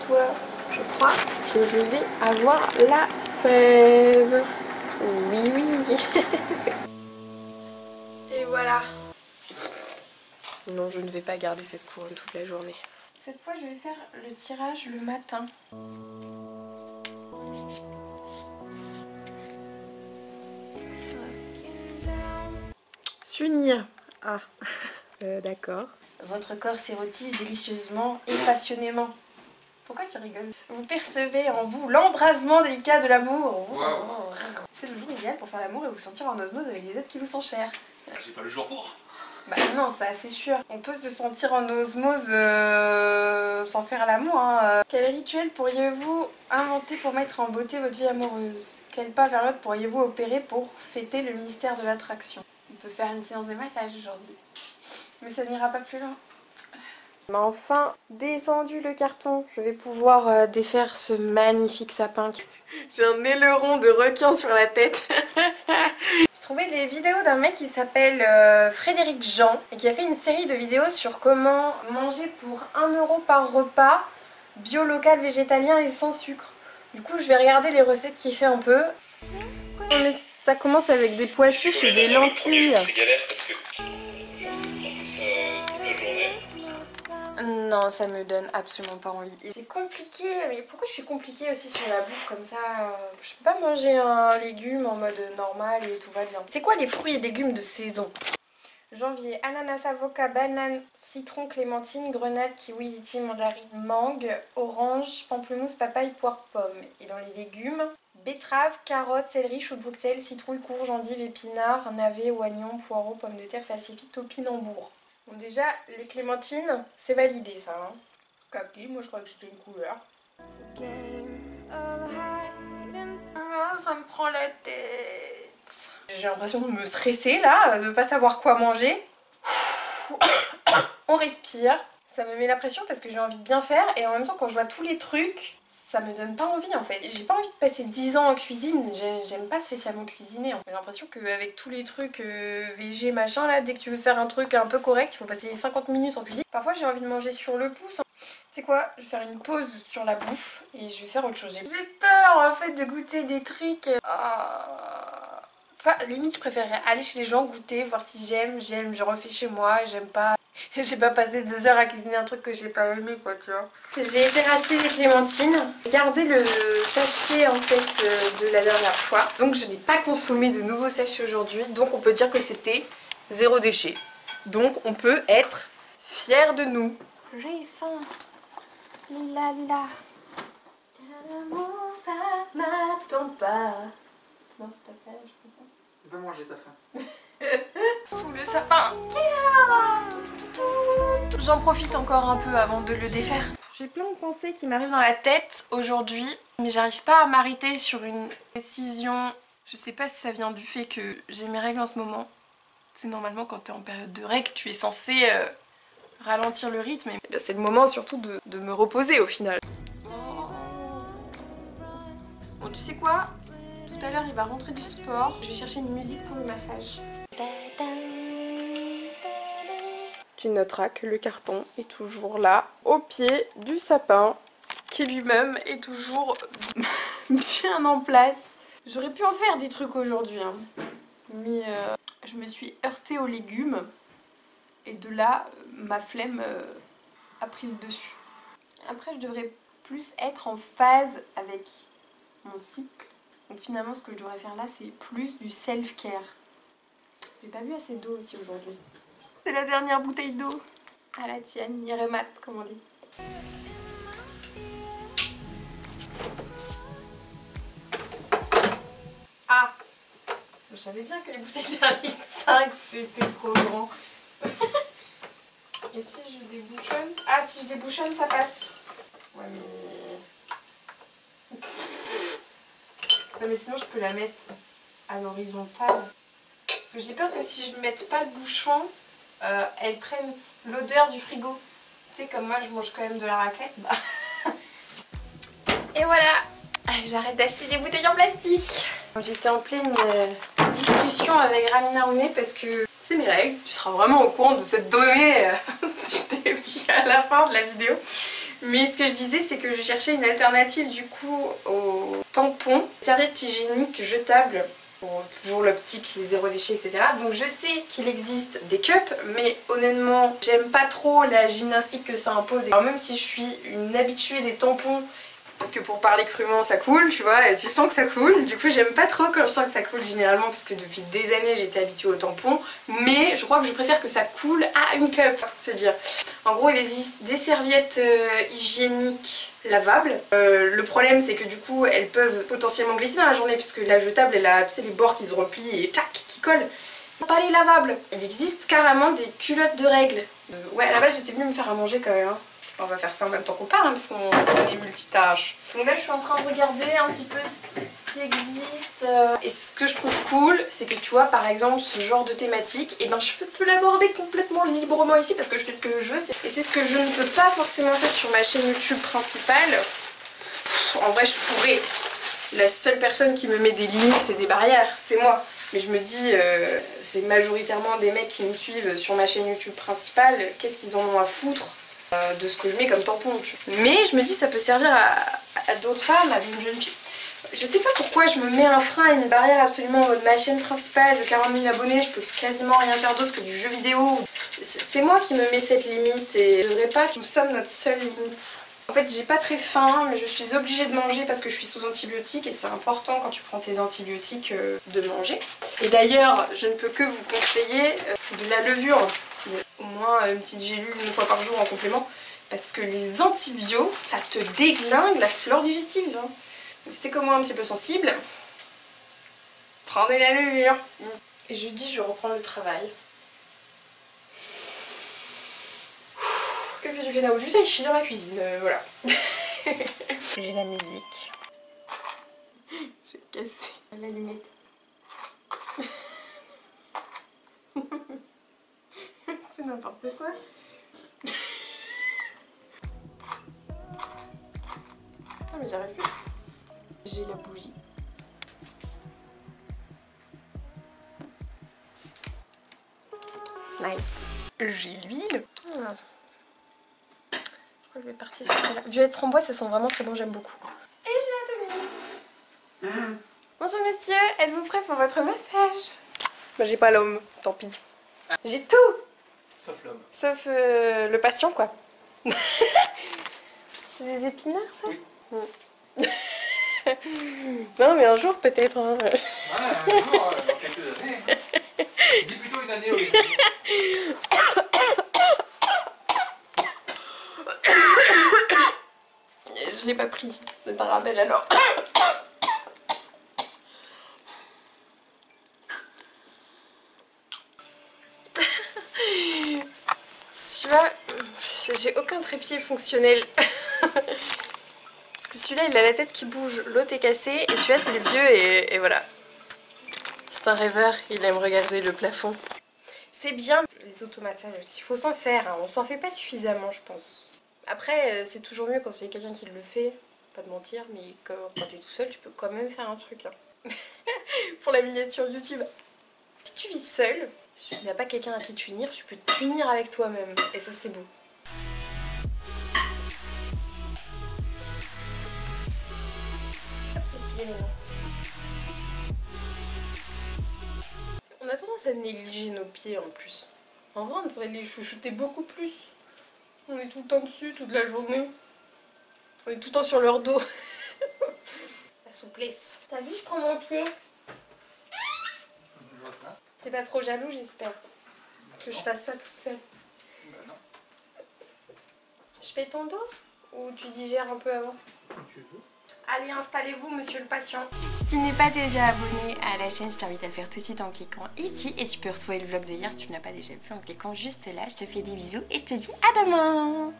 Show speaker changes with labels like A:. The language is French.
A: toi, je crois que je vais avoir la fève. Oui, oui, oui. Et voilà. Non, je ne vais pas garder cette couronne toute la journée. Cette fois, je vais faire le tirage le matin. S'unir. Ah, d'accord. Votre corps s'érotise délicieusement et passionnément. Pourquoi tu rigoles? Vous percevez en vous l'embrasement délicat de l'amour. Wow. C'est le jour idéal pour faire l'amour et vous sentir en osmose avec les êtres qui vous sont chers.
B: C'est pas le jour pour.
A: Bah non, ça c'est sûr. On peut se sentir en osmose sans faire l'amour. Hein. Quel rituel pourriez-vous inventer pour mettre en beauté votre vie amoureuse? Quel pas vers l'autre pourriez-vous opérer pour fêter le mystère de l'attraction? On peut faire une séance de massage aujourd'hui. Mais ça n'ira pas plus loin. On m'a enfin descendu le carton. Je vais pouvoir défaire ce magnifique sapin. J'ai un aileron de requin sur la tête. J'ai trouvé des vidéos d'un mec qui s'appelle Frédéric Jean et qui a fait une série de vidéos sur comment manger pour 1 € par repas, bio, local, végétalien et sans sucre. Du coup, je vais regarder les recettes qu'il fait un peu. Oh, mais ça commence avec des pois chiches et des lentilles.
B: C'est galère parce que
A: non, ça me donne absolument pas envie. C'est compliqué, mais pourquoi je suis compliquée aussi sur la bouffe comme ça? Je peux pas manger un légume en mode normal et tout va bien. C'est quoi les fruits et légumes de saison? Janvier, ananas, avocat, banane, citron, clémentine, grenade, kiwi, litchi, mandarine, mangue, orange, pamplemousse, papaye, poire, pomme. Et dans les légumes, betterave, carotte, céleri, chou de Bruxelles, citrouille, courge, endive, épinard, navet, oignon, poireau, pomme de terre, salsifis, topinambour. Bon, déjà, les clémentines, c'est validé ça. Hein. Kaki, moi je crois que c'était une couleur. Ah, ça me prend la tête. J'ai l'impression de me stresser là, de pas savoir quoi manger. On respire. Ça me met la pression parce que j'ai envie de bien faire et en même temps quand je vois tous les trucs, ça me donne pas envie en fait. J'ai pas envie de passer 10 ans en cuisine, j'aime pas spécialement cuisiner. J'ai l'impression qu'avec tous les trucs végé machin là, dès que tu veux faire un truc un peu correct, il faut passer 50 minutes en cuisine. Parfois j'ai envie de manger sur le pouce. Tu sais quoi, je vais faire une pause sur la bouffe et je vais faire autre chose. J'ai peur en fait de goûter des trucs. Enfin, limite je préférerais aller chez les gens, goûter, voir si j'aime, je refais chez moi, j'aime pas. J'ai pas passé 2 heures à cuisiner un truc que j'ai pas aimé quoi, tu vois. J'ai été racheter des clémentines, j'ai gardé le sachet en fait de la dernière fois. Donc je n'ai pas consommé de nouveaux sachets aujourd'hui, donc on peut dire que c'était 0 déchet. Donc on peut être fiers de nous. J'ai faim. Lila. L'amour ça n'attend pas. Non c'est pas ça la chanson.
C: Va manger ta faim.
A: Sous le sapin. J'en profite encore un peu avant de le défaire. J'ai plein de pensées qui m'arrivent dans la tête aujourd'hui, mais j'arrive pas à m'arrêter sur une décision. Je sais pas si ça vient du fait que j'ai mes règles en ce moment. C'est normalement quand t'es en période de règles, tu es censé ralentir le rythme. Et c'est le moment surtout de me reposer au final. Bon, tu sais quoi? Tout à l'heure il va rentrer du sport. Je vais chercher une musique pour le massage. Tu noteras que le carton est toujours là, au pied du sapin, qui lui-même est toujours bien en place. J'aurais pu en faire des trucs aujourd'hui, hein. Mais je me suis heurtée aux légumes, et de là, ma flemme a pris le dessus. Après, je devrais plus être en phase avec mon cycle. Donc finalement, ce que je devrais faire là, c'est plus du self-care. J'ai pas bu assez d'eau aussi aujourd'hui. C'est la dernière bouteille d'eau. À la tienne, Yeremat, comme on dit. Ah! Je savais bien que les bouteilles d'un litre 5 c'était trop grand. Et si je débouchonne? Ah, si je débouchonne, ça passe. Ouais, mais... Non, mais sinon, je peux la mettre à l'horizontale. Parce que j'ai peur que si je ne mette pas le bouchon, elles prennent l'odeur du frigo. Tu sais, comme moi, je mange quand même de la raclette. Bah. Et voilà! J'arrête d'acheter des bouteilles en plastique. J'étais en pleine discussion avec Ramina Rounet parce que c'est mes règles. Tu seras vraiment au courant de cette donnée début à la fin de la vidéo. Mais ce que je disais, c'est que je cherchais une alternative du coup aux tampons, serviettes hygiéniques jetables, pour toujours l'optique, les zéro déchet, etc. Donc je sais qu'il existe des cups, mais honnêtement, j'aime pas trop la gymnastique que ça impose. Alors même si je suis une habituée des tampons, parce que pour parler crûment ça coule, tu vois, et tu sens que ça coule. Du coup j'aime pas trop quand je sens que ça coule généralement, parce que depuis des années j'étais habituée aux tampons. Mais je crois que je préfère que ça coule à une cup, pour te dire. En gros il existe des serviettes hygiéniques lavables. Le problème c'est que du coup elles peuvent potentiellement glisser dans la journée, puisque la jetable elle a, tu sais, les bords qui se replient et tac, qui collent. Pas les lavables. Il existe carrément des culottes de règles. Ouais, à la base j'étais venue me faire à manger quand même, hein. On va faire ça en même temps qu'on parle, hein, parce qu'on est multitâche. Donc là je suis en train de regarder un petit peu ce qui existe. Et ce que je trouve cool, c'est que tu vois par exemple ce genre de thématique, et ben je peux te l'aborder complètement librement ici parce que je fais ce que je veux. Et c'est ce que je ne peux pas forcément faire sur ma chaîne YouTube principale. En vrai je pourrais. La seule personne qui me met des limites et des barrières, c'est moi. Mais je me dis, c'est majoritairement des mecs qui me suivent sur ma chaîne YouTube principale. Qu'est-ce qu'ils en ont à foutre de ce que je mets comme tampon, tu vois. Mais je me dis ça peut servir à d'autres femmes, à une jeune fille. Je sais pas pourquoi je me mets un frein et une barrière absolument en mode ma chaîne principale de 40 000 abonnés, je peux quasiment rien faire d'autre que du jeu vidéo. C'est moi qui me mets cette limite et je voudrais pas que nous sommes notre seule limite. En fait j'ai pas très faim mais je suis obligée de manger parce que je suis sous antibiotiques et c'est important quand tu prends tes antibiotiques de manger. Et d'ailleurs je ne peux que vous conseiller de la levure. Au moins une petite gélule une fois par jour en complément, parce que les antibiotiques ça te déglingue la flore digestive, hein. C'est comme moi un petit peu sensible, prends de la levure. Et jeudi je reprends le travail. Qu'est-ce que tu fais là-haut? Du tai chi dans ma cuisine, voilà. J'ai la musique. J'ai cassé l'allumette. C'est n'importe quoi. Non mais j'arrive plus. J'ai la bougie. Nice. J'ai l'huile. Je crois que je vais partir sur celle-là. Violette framboise, ça sent vraiment très bon, j'aime beaucoup. Et j'ai la tenue. Bonjour messieurs, êtes-vous prêts pour votre massage? Bah j'ai pas l'homme, tant pis. J'ai tout.
B: Sauf l'homme.
A: Sauf le patient quoi. C'est des épinards ça?
B: Oui.
A: Non mais un jour peut-être. Hein.
B: Ouais, un jour, dans quelques années. Hein. Dis plutôt une année au lieu
A: Je l'ai pas pris, c'est un rappel alors. Tu vois, j'ai aucun trépied fonctionnel. Parce que celui-là il a la tête qui bouge, l'autre est cassé et celui-là c'est le vieux et voilà. C'est un rêveur, il aime regarder le plafond. C'est bien les automassages aussi, il faut s'en faire, hein. On s'en fait pas suffisamment je pense. Après c'est toujours mieux quand c'est quelqu'un qui le fait, pas de mentir, mais quand t'es tout seul tu peux quand même faire un truc. Hein. Pour la miniature YouTube. Si tu vis seul, si tu n'as pas quelqu'un à qui t'unir, tu peux t'unir avec toi-même et ça c'est beau. On a tendance à négliger nos pieds en plus. En vrai on devrait les chouchouter beaucoup plus. On est tout le temps dessus toute la journée. On est tout le temps sur leur dos. La souplesse. T'as vu, je prends mon pied. T'es pas trop jaloux j'espère que je fasse ça toute seule?
B: Bah non.
A: Je fais ton dos ou tu digères un peu avant?
B: Comme tu veux.
A: Allez, installez-vous, monsieur le patient. Si tu n'es pas déjà abonné à la chaîne, je t'invite à le faire tout de suite en cliquant ici. Et tu peux retrouver le vlog de hier si tu ne l'as pas déjà vu en cliquant juste là. Je te fais des bisous et je te dis à demain.